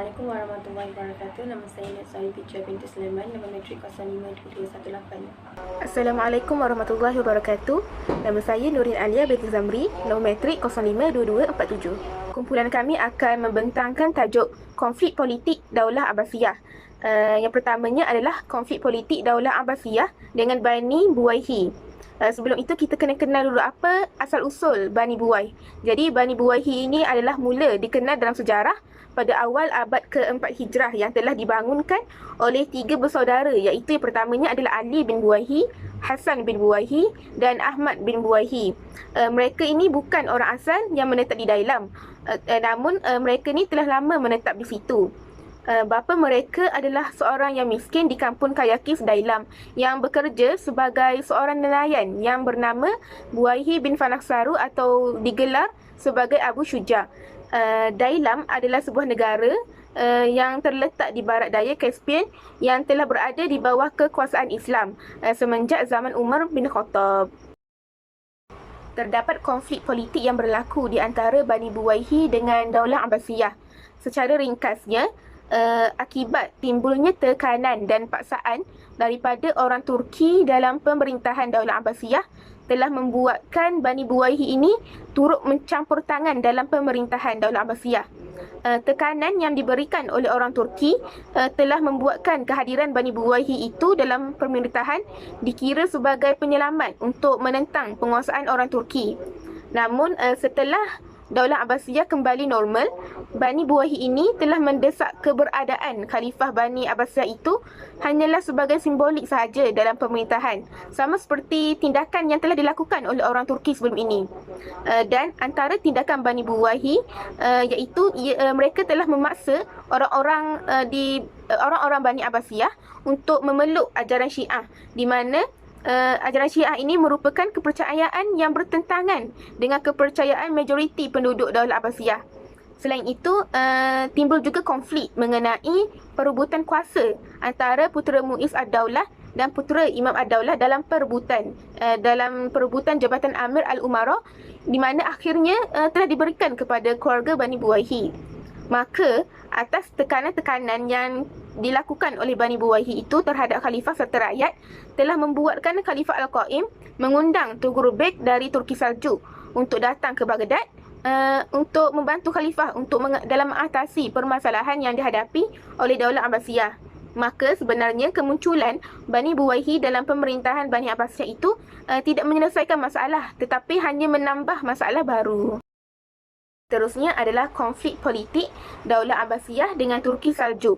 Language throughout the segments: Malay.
Assalamualaikum warahmatullahi wabarakatuh. Nama saya Natsari Fitria binti Sulaiman, nama matrik 052318. Assalamualaikum warahmatullahi wabarakatuh. Nama saya Nurin Alia binti Zamri, nombor matrik 052247. Kumpulan kami akan membentangkan tajuk konflik politik Daulah Abbasiyah. Yang pertamanya adalah konflik politik Daulah Abbasiyah dengan Bani Buwaihi. Sebelum itu kita kena kenal dulu apa asal-usul Bani Buwai. Jadi Bani Buwaihi ini adalah mula dikenal dalam sejarah pada awal abad ke-4 Hijrah yang telah dibangunkan oleh 3 bersaudara, iaitu yang pertamanya adalah Ali bin Buwaihi, Hasan bin Buwaihi dan Ahmad bin Buwaihi. Mereka ini bukan orang asal yang menetap di Dailam, namun mereka ini telah lama menetap di situ. Bapa mereka adalah seorang yang miskin di kampung Kayakif, Dailam, yang bekerja sebagai seorang nelayan yang bernama Buwaihi bin Fanaksaru atau digelar sebagai Abu Syuja. Dailam adalah sebuah negara yang terletak di barat daya Caspian yang telah berada di bawah kekuasaan Islam semenjak zaman Umar bin Khattab. Terdapat konflik politik yang berlaku di antara Bani Buwaihi dengan Daulah Abbasiyah. Secara ringkasnya, akibat timbulnya tekanan dan paksaan daripada orang Turki dalam pemerintahan Daulah Abbasiyah telah membuatkan Bani Buwaihi ini turut mencampur tangan dalam pemerintahan Daulah Abbasiyah. Tekanan yang diberikan oleh orang Turki telah membuatkan kehadiran Bani Buwaihi itu dalam pemerintahan dikira sebagai penyelamat untuk menentang penguasaan orang Turki. Namun setelah Daulah Abbasiyah kembali normal, Bani Buwaihi ini telah mendesak keberadaan Khalifah Bani Abbasiyah itu hanyalah sebagai simbolik sahaja dalam pemerintahan, sama seperti tindakan yang telah dilakukan oleh orang Turki sebelum ini. Dan antara tindakan Bani Buwaihi iaitu mereka telah memaksa orang-orang Bani Abbasiyah untuk memeluk ajaran Syiah, di mana ajaran Syiah ini merupakan kepercayaan yang bertentangan dengan kepercayaan majoriti penduduk Daulah Abbasiyah. Selain itu, timbul juga konflik mengenai perebutan kuasa antara putera Muiz ad-Daulah dan putera Imam ad-Daulah dalam perebutan Jabatan Amir al-Umara, di mana akhirnya telah diberikan kepada keluarga Bani Buwaihi. Maka, atas tekanan-tekanan yang dilakukan oleh Bani Buwaihi itu terhadap khalifah serta rakyat, telah membuatkan Khalifah Al-Qaim mengundang Tughurul Beg dari Turki Saljuk untuk datang ke Baghdad untuk membantu khalifah dalam mengatasi permasalahan yang dihadapi oleh Daulah Abbasiyah. Maka sebenarnya kemunculan Bani Buwaihi dalam pemerintahan Bani Abbasiyah itu tidak menyelesaikan masalah, tetapi hanya menambah masalah baru. Seterusnya adalah konflik politik Daulah Abbasiyah dengan Turki Saljuk.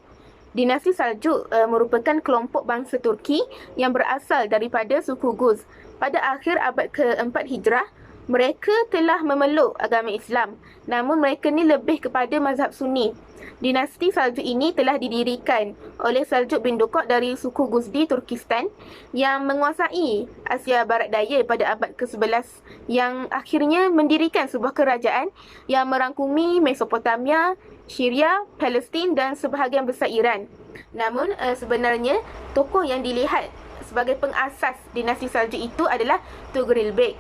Dinasti Saljuk merupakan kelompok bangsa Turki yang berasal daripada suku Guz. Pada akhir abad ke-4 Hijrah, mereka telah memeluk agama Islam, namun mereka ni lebih kepada mazhab Sunni. Dinasti Saljuk ini telah didirikan oleh Saljuk bin Dukok dari suku Guzdi, Turkistan, yang menguasai Asia Barat Daya pada abad ke-11, yang akhirnya mendirikan sebuah kerajaan yang merangkumi Mesopotamia, Syria, Palestin dan sebahagian besar Iran. Namun sebenarnya tokoh yang dilihat sebagai pengasas dinasti Saljuk itu adalah Tughurul Beg,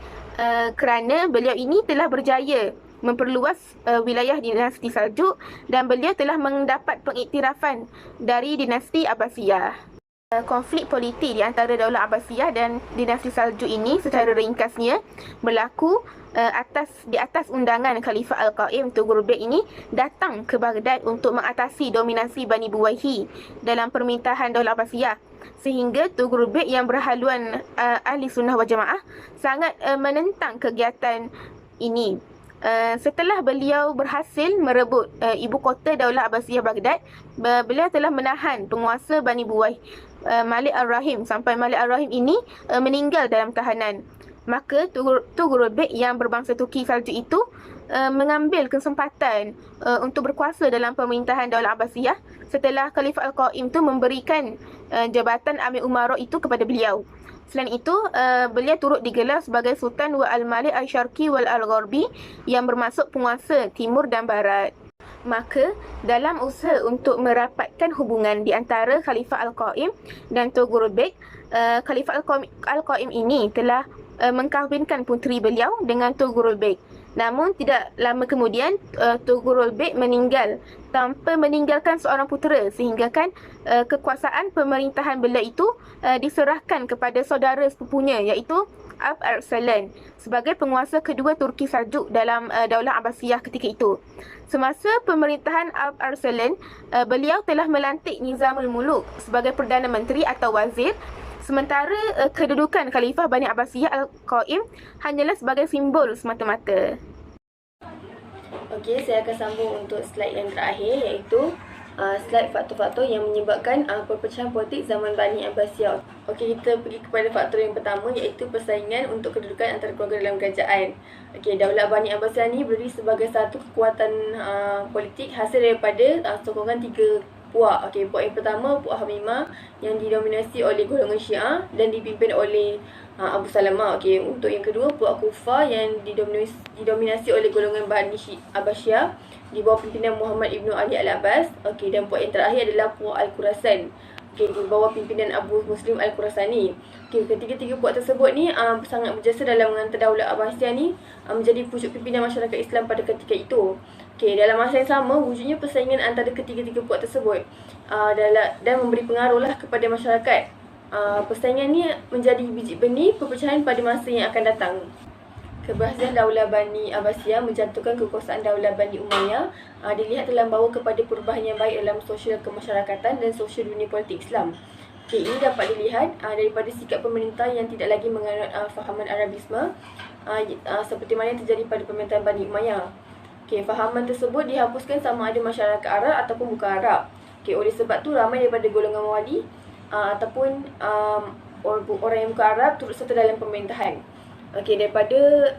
kerana beliau ini telah berjaya memperluas wilayah dinasti Saljuk dan beliau telah mendapat pengiktirafan dari dinasti Abbasiyah. Konflik politik di antara Daulah Abbasiyah dan dinasti Saljuk ini secara ringkasnya berlaku di atas undangan Khalifah Al-Qaim. Tughurul Beg ini datang ke Baghdad untuk mengatasi dominasi Bani Buwaihi dalam pemerintahan Daulah Abbasiyah, sehingga Tughurul Beg yang berhaluan Ahli Sunnah wal Jamaah sangat menentang kegiatan ini. Setelah beliau berhasil merebut ibu kota Daulah Abbasiyah Baghdad, beliau telah menahan penguasa Bani Buwaihi, Malik Ar-Rahim, sampai Malik Ar-Rahim ini meninggal dalam tahanan. Maka Tughurul Beg yang berbangsa Turki Saljuk itu mengambil kesempatan untuk berkuasa dalam pemerintahan Daulah Abbasiyah setelah Khalifah Al-Qaim itu memberikan jabatan Amir Umara itu kepada beliau. Selain itu, beliau turut digelar sebagai Sultan wa al-Malik al-Syarqi wal al-Gharbi, yang bermaksud penguasa timur dan barat. Maka, dalam usaha untuk merapatkan hubungan di antara Khalifah Al-Qaim dan Tughurul Beg, Khalifah Al-Qaim ini telah mengkahwinkan puteri beliau dengan Tughurul Beg. Namun tidak lama kemudian Tughrul Beg meninggal tanpa meninggalkan seorang putera, sehingga kan kekuasaan pemerintahan beliau itu diserahkan kepada saudara sepupunya, iaitu Alp Arslan sebagai penguasa kedua Turki Seljuk dalam Daulah Abbasiyah ketika itu. Semasa pemerintahan Alp Arslan, beliau telah melantik Nizamul Muluk sebagai Perdana Menteri atau Wazir, sementara kedudukan Khalifah Bani Abbasiyah Al-Qaim hanyalah sebagai simbol semata-mata. Okey, saya akan sambung untuk slide yang terakhir, iaitu slide faktor-faktor yang menyebabkan perpecahan politik zaman Bani Abbasiyah. Okey, kita pergi kepada faktor yang pertama, iaitu persaingan untuk kedudukan antara keluarga dalam kerajaan. Okey, Daulah Bani Abbasiyah ni berdiri sebagai satu kekuatan politik hasil daripada sokongan tiga puak. Okey, puak yang pertama, puak Hamimah, yang didominasi oleh golongan Syiah dan dipimpin oleh Abu Salamah. Okey, untuk yang kedua, puak Kufah yang didominasi oleh golongan Bani Abbasiyah di bawah pimpinan Muhammad Ibn Ali Al-Abbas. Okey, dan puak yang terakhir adalah puak Al-Khurasan. Okey, di bawah pimpinan Abu Muslim Al-Khurasani. Okey, ketiga-tiga puak tersebut ni sangat berjasa dalam menghantar Daulah Abbasiyah ni menjadi pucuk pimpinan masyarakat Islam pada ketika itu. Okey, dalam masa yang sama, wujudnya persaingan antara ketiga-tiga puak tersebut dan memberi pengaruhlah kepada masyarakat. Persaingan ni menjadi biji benih perpecahan pada masa yang akan datang. Keberhasilan Daulah Bani Abbasiyah menjatuhkan kekuasaan Daulah Bani Umayyah dilihat telah membawa kepada perubahan yang baik dalam sosial kemasyarakatan dan sosial dunia politik Islam. Okey, ini dapat dilihat daripada sikap pemerintah yang tidak lagi menganut fahaman Arabisme seperti mana yang terjadi pada pemerintahan Bani Umayyah. Okey, fahaman tersebut dihapuskan sama ada masyarakat Arab ataupun bukan Arab. Okey, oleh sebab tu ramai daripada golongan Mawali ataupun orang yang bukan Arab turut serta dalam pemerintahan. Okey,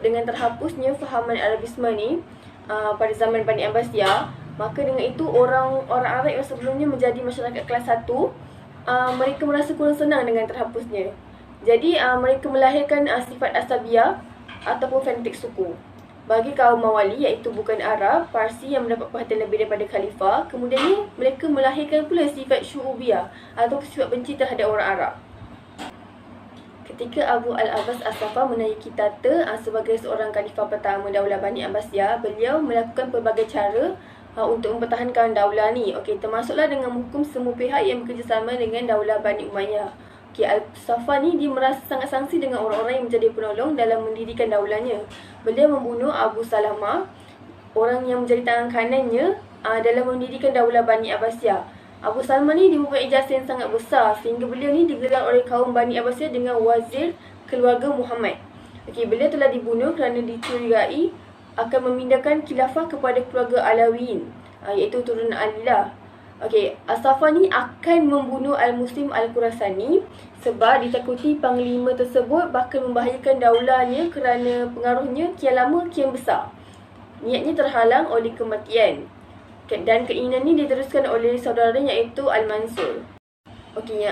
dengan terhapusnya fahaman Arabisme ni pada zaman Bani Abbasiyah, maka dengan itu orang Arab yang sebelumnya menjadi masyarakat kelas 1, mereka merasa kurang senang dengan terhapusnya. Jadi mereka melahirkan sifat asabiyah ataupun fanatik suku. Bagi kaum Mawali, iaitu bukan Arab, Parsi yang mendapat perhatian lebih daripada Khalifah, kemudian ni mereka melahirkan pula sifat syu'ubiyah atau sifat benci terhadap orang Arab. Ketika Abu Al-Abbas As-Saffah menaiki tata sebagai seorang Khalifah pertama Daulah Bani Abbasiyah, beliau melakukan pelbagai cara untuk mempertahankan daulah ni. Okey, termasuklah dengan menghukum semua pihak yang bekerjasama dengan Daulah Bani Umayyah. Okey, Al-Saffah ni dia merasa sangat sangsi dengan orang-orang yang menjadi penolong dalam mendirikan daulahnya. Beliau membunuh Abu Salamah, orang yang menjadi tangan kanannya dalam mendirikan Daulah Bani Abbasiyah. Abu Salamah ni mempunyai jasa yang sangat besar sehingga beliau ni digelar oleh kaum Bani Abbasiyah dengan wazir keluarga Muhammad. Okey, beliau telah dibunuh kerana dicurigai akan memindahkan khilafah kepada keluarga Alawiyin, iaitu turunan Alilah. Okey, As-Saffah ni akan membunuh Al-Muslim Al-Khurasani sebab ditakuti panglima tersebut bakal membahayakan daulahnya kerana pengaruhnya kian lama kian besar. Niatnya terhalang oleh kematian dan keinginan ni diteruskan oleh saudaranya iaitu Al-Mansur. Okey,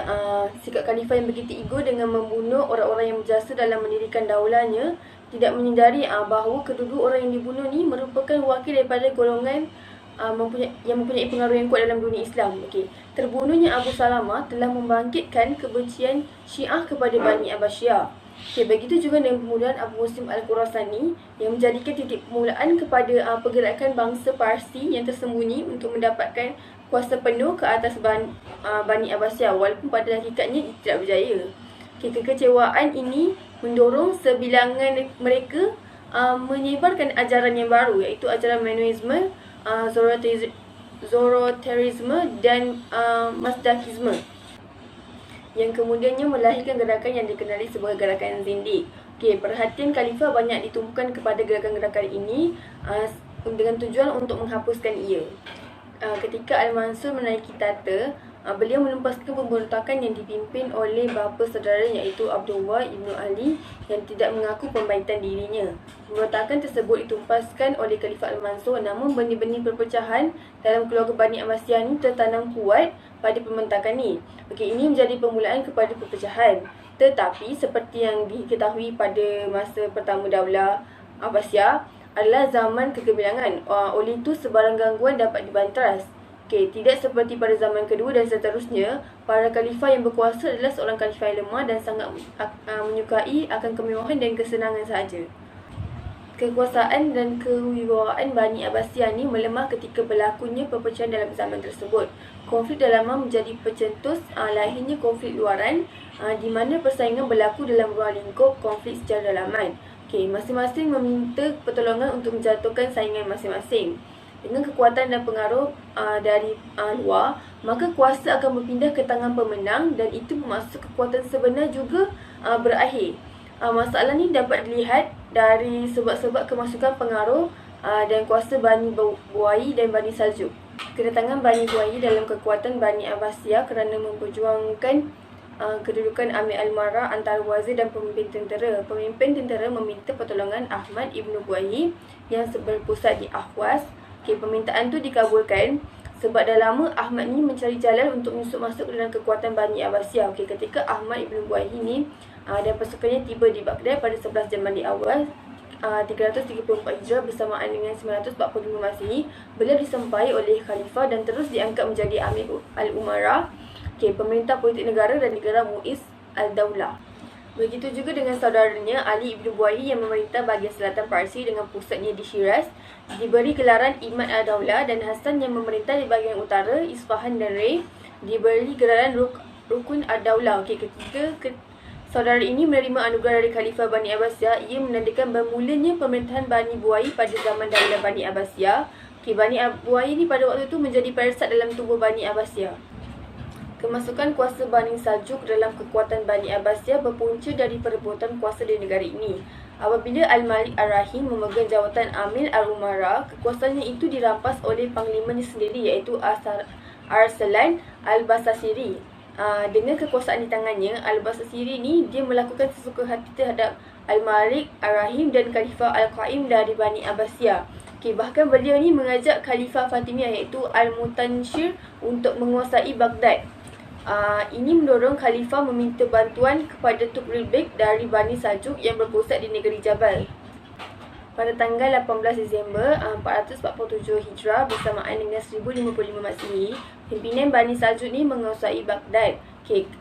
sikap khalifah yang begitu ego dengan membunuh orang-orang yang berjasa dalam mendirikan daulahnya tidak menyedari bahawa kedua orang yang dibunuh ni merupakan wakil daripada golongan yang mempunyai pengaruh yang kuat dalam dunia Islam. Okey, terbunuhnya Abu Salamah telah membangkitkan kebencian Syiah kepada Bani Abbasiyah. Okey, begitu juga dengan pemulaan Abu Muslim Al-Khurasani yang menjadikan titik permulaan kepada pergerakan bangsa Parsi yang tersembunyi untuk mendapatkan kuasa penuh ke atas Bani Abbasiyah walaupun pada hakikatnya tidak berjaya. Okey, kekecewaan ini mendorong sebilangan mereka menyebarkan ajaran yang baru, iaitu ajaran Manuisme, Zoroastrianisme dan Mazdakisme, yang kemudiannya melahirkan gerakan yang dikenali sebagai gerakan Zindik. Okey, perhatian Khalifah banyak ditumpukan kepada gerakan-gerakan ini dengan tujuan untuk menghapuskan ia. Ketika Al-Mansur menaiki tata, beliau menumpaskan pemberontakan yang dipimpin oleh bapa saudaranya iaitu Abdullah Ibn Ali yang tidak mengaku pembaitan dirinya. Pemberontakan tersebut ditumpaskan oleh Khalifah Al-Mansur, namun benih-benih perpecahan dalam keluarga Bani Abbasiyah ini tertanam kuat pada pemberontakan ini. Okey, ini menjadi permulaan kepada perpecahan. Tetapi seperti yang diketahui pada masa pertama Daulah Abbasiyah adalah zaman kegemilangan. Oleh itu sebarang gangguan dapat dibanteras. Okey, tidak seperti pada zaman kedua dan seterusnya, para khalifah yang berkuasa adalah seorang khalifah yang lemah dan sangat menyukai akan kemewahan dan kesenangan sahaja. Kekuasaan dan kewibawaan Bani Abbasiyah ni melemah ketika berlakunya perpecahan dalam zaman tersebut. Konflik dalaman menjadi pencetus lahirnya konflik luaran di mana persaingan berlaku dalam ruang lingkup konflik secara dalaman. Masing-masing meminta pertolongan untuk menjatuhkan saingan masing-masing. Dengan kekuatan dan pengaruh dari luar, maka kuasa akan berpindah ke tangan pemenang dan itu bermaksud kekuatan sebenar juga berakhir. Masalah ni dapat dilihat dari sebab-sebab kemasukan pengaruh dan kuasa Bani Buayi dan Bani Saljuk. Kedatangan Bani Buayi dalam kekuatan Bani Abbasiyah kerana memperjuangkan kedudukan Amir Al-Umara antara wazir dan pemimpin tentera. Pemimpin tentera meminta pertolongan Ahmad Ibn Buayi yang berpusat di Ahwas. Permintaan tu dikabulkan sebab dah lama Ahmad ni mencari jalan untuk masuk dalam kekuatan Bani Abbasiyah. Ketika Ahmad Ibn Buayi ni dan pasukannya tiba di Baghdad pada 11 Jamadi awal 334 Hijrah bersamaan dengan 945 Masihi, beliau disempai oleh Khalifah dan terus diangkat menjadi Amir Al-Umara, pemerintah politik negara dan negara Mu'iz Al-Daulah. Begitu juga dengan saudaranya Ali Ibn Buayi yang memerintah bahagian selatan Parsi dengan pusatnya di Shiraz, diberi gelaran Imad Al-Daulah, dan Hasan yang memerintah di bahagian utara Isfahan dan Ray diberi gelaran Rukun Al-Daulah. Ketika saudara ini menerima anugerah dari Khalifah Bani Abbasiyah, ia menandakan bermulanya pemerintahan Bani Buayi pada zaman Daulah Bani Abbasiyah. Bani Buayi ni pada waktu itu menjadi peresat dalam tubuh Bani Abbasiyah. Kemasukan kuasa Bani Saljuk dalam kekuatan Bani Abbasiyah berpunca dari perebutan kuasa di negara ini. Apabila Al-Malik Ar-Rahim memegang jawatan Amir Al-Umara, kekuasaannya itu dirampas oleh panglimanya sendiri iaitu Arsalan Al-Basasiri. Dengan kekuasaan di tangannya, Al-Basasiri ni dia melakukan sesuka hati terhadap Al-Malik Ar-Rahim dan Khalifah Al-Qaim dari Bani Abbasiyah. Bahkan beliau ni mengajak Khalifah Fatimiyah iaitu Al-Mutanshir untuk menguasai Baghdad. Ini mendorong Khalifah meminta bantuan kepada Tughral Beg dari Bani Saljuk yang berpusat di negeri Jabal. Pada tanggal 18 Disember 447 Hijrah bersamaan dengan 1055 Masihi, pimpinan Bani Saljuk ni menguasai Baghdad.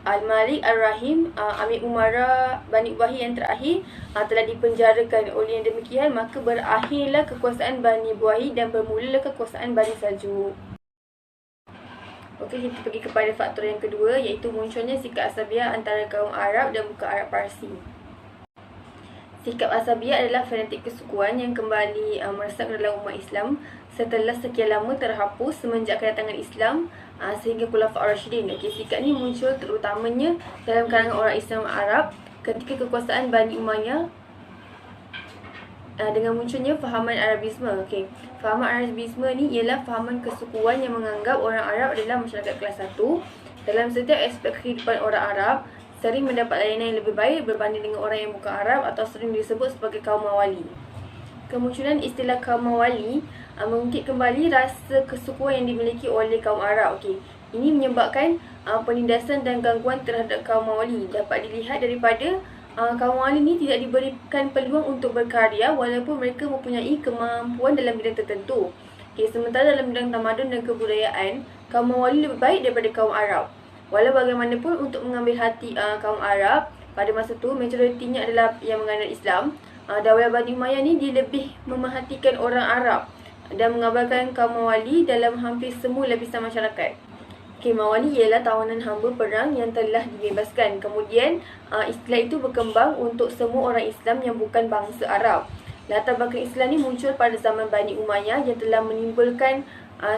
Al-Malik Ar-Rahim, Amir Umara Bani Ubahi yang terakhir telah dipenjarakan. Oleh yang demikian, maka berakhirlah kekuasaan Bani Buayi dan bermulalah kekuasaan Bani Saljuk. Kita pergi kepada faktor yang kedua, iaitu munculnya sikap asabiah antara kaum Arab dan bukan Arab Parsi. Sikap asabiah adalah fanatik kesukuan yang kembali meresap dalam umat Islam setelah sekian lama terhapus semenjak kedatangan Islam sehingga Khulafaur Rasyidin. Sikap ni muncul terutamanya dalam kalangan orang Islam Arab ketika kekuasaan Bani Umayyah dengan munculnya fahaman Arabisme. Fahaman Arabisme ni ialah fahaman kesukuan yang menganggap orang Arab adalah masyarakat kelas 1 dalam setiap aspek kehidupan orang Arab, sering mendapat layanan yang lebih baik berbanding dengan orang yang bukan Arab atau sering disebut sebagai kaum Mawali. Kemunculan istilah kaum Mawali mengungkit kembali rasa kesukuan yang dimiliki oleh kaum Arab. Ini menyebabkan penindasan dan gangguan terhadap kaum Mawali. Dapat dilihat daripada kaum Mawali ni tidak diberikan peluang untuk berkarya walaupun mereka mempunyai kemampuan dalam bidang tertentu. Sementara dalam bidang tamadun dan kebudayaan, kaum Mawali lebih baik daripada kaum Arab. Walau bagaimanapun, untuk mengambil hati kaum Arab pada masa itu, majoritinya adalah yang menganut Islam. Daulah Bani Umayyah ni dia lebih memerhatikan orang Arab dan mengabarkan kaum Mawali dalam hampir semua lapisan masyarakat. Mawali ialah tawanan hamba perang yang telah dibebaskan. Kemudian istilah itu berkembang untuk semua orang Islam yang bukan bangsa Arab. Latar belakang Islam ni muncul pada zaman Bani Umayyah yang telah menimbulkan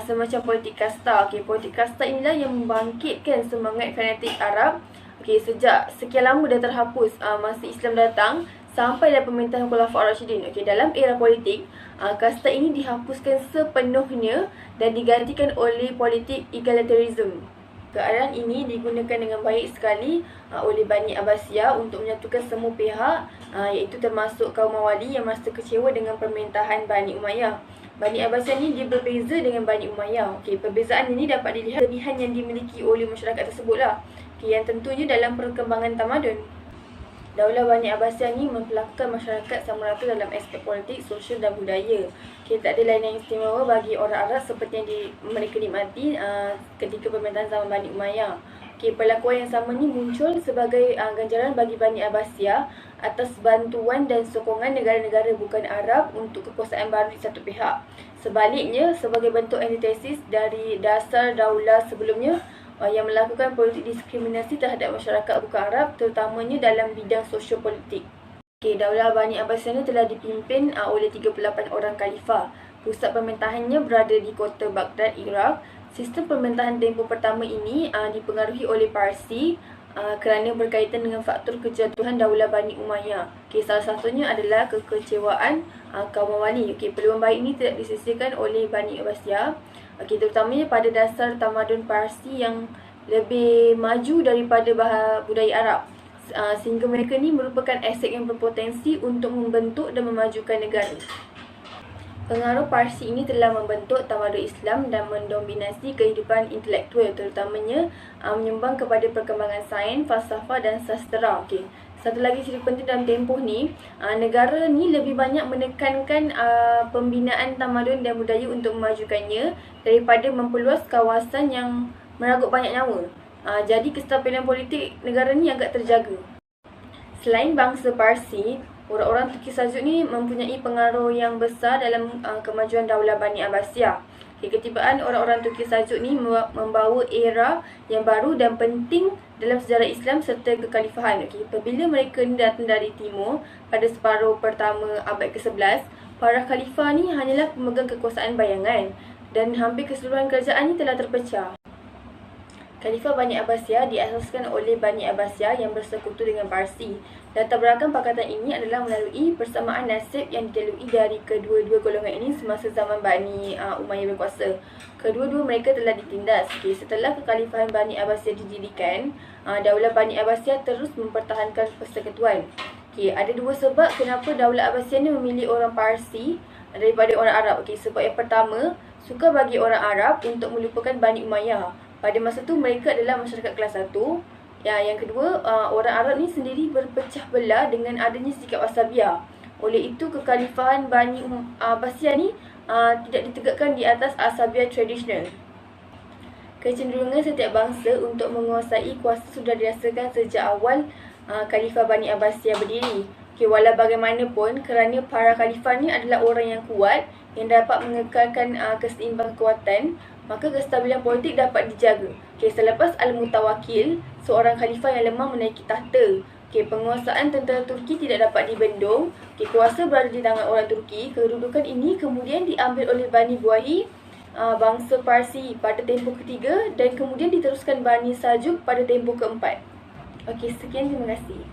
semacam politik kasta. Politik kasta inilah yang membangkitkan semangat fanatik Arab. Sejak sekian lama dah terhapus masa Islam datang sampai dalam pemerintahan Khulafaur Rasyidin. Dalam era politik, kasta ini dihapuskan sepenuhnya dan digantikan oleh politik egalitarianism. Keadaan ini digunakan dengan baik sekali oleh Bani Abbasiyah untuk menyatukan semua pihak, iaitu termasuk kaum Mawali yang merasa kecewa dengan pemerintahan Bani Umayyah. Bani Abbasiyah ni dia berbeza dengan Bani Umayyah. Perbezaan ini dapat dilihat kelebihan yang dimiliki oleh masyarakat tersebutlah. Yang tentunya dalam perkembangan tamadun. Daulah Bani Abbasiyah ni memperlakukan masyarakat sama rata dalam aspek politik, sosial dan budaya. Tak ada layanan istimewa bagi orang Arab seperti yang mereka nikmati ketika pemerintahan zaman Bani Umayyah. Perlakuan yang sama ni muncul sebagai ganjaran bagi Bani Abbasiyah atas bantuan dan sokongan negara-negara bukan Arab untuk kekuasaan baru di satu pihak. Sebaliknya, sebagai bentuk antitesis dari dasar daulah sebelumnya yang melakukan politik diskriminasi terhadap masyarakat bukan Arab, terutamanya dalam bidang sosio-politik. Daulah Bani Abbasiyah ini telah dipimpin oleh 38 orang khalifah. Pusat pemerintahannya berada di kota Baghdad, Iraq. Sistem pemerintahan tempoh pertama ini dipengaruhi oleh Parsi kerana berkaitan dengan faktor kejatuhan Daulah Bani Umayyah. Salah satunya adalah kekecewaan kaum Mawali. Peluang baik ini tidak disisihkan oleh Bani Abbasiyah, terutamanya pada dasar tamadun Parsi yang lebih maju daripada budaya Arab. Sehingga mereka ni merupakan aset yang berpotensi untuk membentuk dan memajukan negara. Pengaruh Parsi ini telah membentuk tamadun Islam dan mendominasi kehidupan intelektual, terutamanya menyumbang kepada perkembangan sains, falsafah dan sastera. Satu lagi cerita penting dalam tempoh ni, negara ni lebih banyak menekankan pembinaan tamadun dan budaya untuk memajukannya daripada memperluas kawasan yang meragut banyak nyawa. Jadi kestabilan politik negara ni agak terjaga. Selain bangsa Parsi, orang-orang Turki Seljuk ni mempunyai pengaruh yang besar dalam kemajuan Daulah Bani Abbasiyah. Ketibaan orang-orang Turki Seljuk ni membawa era yang baru dan penting dalam sejarah Islam serta kekhalifahan. Apabila mereka ni datang dari timur pada separuh pertama abad ke-11, para khalifah ni hanyalah pemegang kekuasaan bayangan dan hampir keseluruhan kerajaan ni telah terpecah. Khalifah Bani Abbasiyah diasaskan oleh Bani Abbasiyah yang bersekutu dengan Parsi. Latar belakang pakatan ini adalah melalui persamaan nasib yang dilalui dari kedua-dua golongan ini semasa zaman Bani Umayyah berkuasa. Kedua-dua mereka telah ditindas. Setelah kekhalifahan Bani Abbasiyah didirikan, Daulah Bani Abbasiyah terus mempertahankan persekutuan. Ada dua sebab kenapa Daulah Abbasiyah ni memilih orang Parsi daripada orang Arab. Sebab yang pertama, sukar bagi orang Arab untuk melupakan Bani Umayyah. Pada masa tu mereka adalah masyarakat kelas 1. Yang kedua, orang Arab ni sendiri berpecah belah dengan adanya sikap asabiah. Oleh itu, kekhalifahan Bani Abbasiyah ni tidak ditegakkan di atas asabiah tradisional. Kecenderungan setiap bangsa untuk menguasai kuasa sudah dirasakan sejak awal Khalifah Bani Abbasiyah berdiri. Walau bagaimanapun, kerana para khalifah ni adalah orang yang kuat yang dapat mengekalkan keseimbangan kekuatan, maka kestabilan politik dapat dijaga. Selepas Al-Mutawakkil, seorang khalifah yang lemah menaiki tahta. Penguasaan tentera Turki tidak dapat dibendung. Kuasa berada di tangan orang Turki. Kedudukan ini kemudian diambil oleh Bani Buwayhi, bangsa Parsi pada tempoh ketiga, dan kemudian diteruskan Bani Seljuk pada tempoh keempat. Sekian, terima kasih.